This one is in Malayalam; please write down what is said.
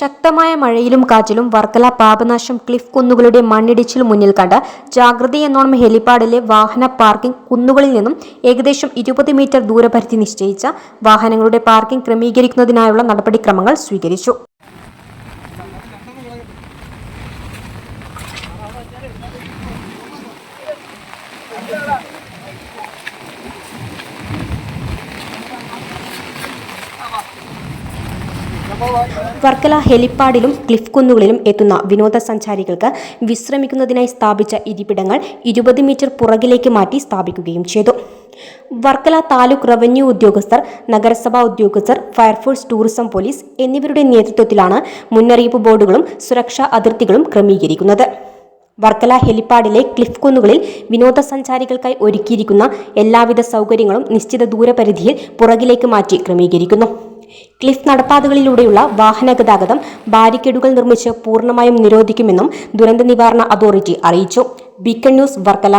ശക്തമായ മഴയിലും കാറ്റിലും വർക്കല പാപനാശം ക്ലിഫ് കുന്നുകളുടെ മണ്ണിടിച്ചിൽ മുന്നിൽ കണ്ട് ജാഗ്രതയെന്നോണം ഹെലിപ്പാഡിലെ വാഹന പാർക്കിംഗ് കുന്നുകളിൽ നിന്നും ഏകദേശം 20 മീറ്റർ ദൂരപരിധി നിശ്ചയിച്ച വാഹനങ്ങളുടെ പാർക്കിംഗ് ക്രമീകരിക്കുന്നതിനായുള്ള നടപടിക്രമങ്ങൾ സ്വീകരിച്ചു. വർക്കല ഹെലിപ്പാഡിലും ക്ലിഫ് കുന്നുകളിലും എത്തുന്ന വിനോദസഞ്ചാരികൾക്ക് വിശ്രമിക്കുന്നതിനായി സ്ഥാപിച്ച ഇരിപ്പിടങ്ങൾ 20 മീറ്റർ പുറകിലേക്ക് മാറ്റി സ്ഥാപിക്കുകയും ചെയ്തു. വർക്കല താലൂക്ക് റവന്യൂ ഉദ്യോഗസ്ഥർ, നഗരസഭാ ഉദ്യോഗസ്ഥർ, ഫയർഫോഴ്സ്, ടൂറിസം പോലീസ് എന്നിവരുടെ നേതൃത്വത്തിലാണ് മുന്നറിയിപ്പ് ബോർഡുകളും സുരക്ഷാ അതിർത്തികളും ക്രമീകരിക്കുന്നത്. വർക്കല ഹെലിപ്പാഡിലെ ക്ലിഫ് കുന്നുകളിൽ വിനോദസഞ്ചാരികൾക്കായി ഒരുക്കിയിരിക്കുന്ന എല്ലാവിധ സൗകര്യങ്ങളും നിശ്ചിത ദൂരപരിധിയിൽ പുറകിലേക്ക് മാറ്റി ക്രമീകരിക്കുന്നു. ക്ലിഫ് നടപ്പാതകളിലൂടെയുള്ള വാഹന ഗതാഗതം ബാരിക്കേഡുകൾ നിർമ്മിച്ച് പൂർണ്ണമായും നിരോധിക്കുമെന്നും ദുരന്ത നിവാരണ അതോറിറ്റി അറിയിച്ചു. Beacon news, Varkala.